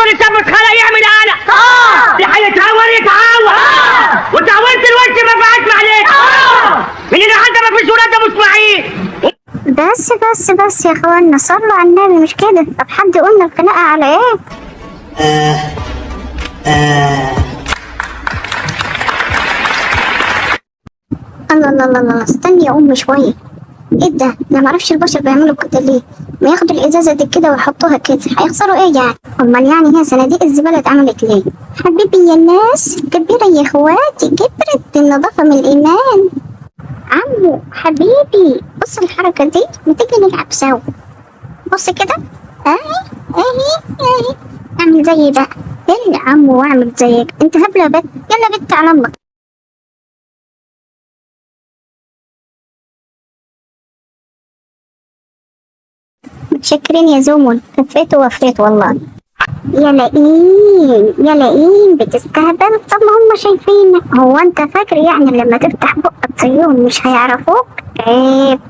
كل شاب اتخلق يعمل قلق. اللي هيتعور يتعور. وتعورت الوش ما فيهاش معلش. من النهارده مفيش ولاد ابو اسماعيل. بس يا اخوانا، صلوا على النبي، مش كده؟ طب حد قلنا الخناقه على ايه؟ الله، استني يا امي شويه. ايه ده؟ انا معرفش البشر بيعملوا كده ليه؟ ما ياخدوا الازازه دي كده ويحطوها كده، هيخسروا ايه يعني؟ امال يعني هي صناديق الزباله اتعملت ليه؟ حبيبي يا ناس، كبيره يا اخواتي، كبرت النظافه من الايمان. عمو حبيبي، بص الحركه دي، ما تيجي نلعب سوا؟ بص كده، اهي اعمل زيي بقى. يلا يا عمو واعمل زيك، انت هبله بت. يلا بت على امك. متشكرين يا زومون، كفيت ووفيت والله. يا لئيم بتستهبل. طب ما هم شايفينك، هو انت فاكر يعني لما تفتح بقك زيهم مش هيعرفوك؟ عيب.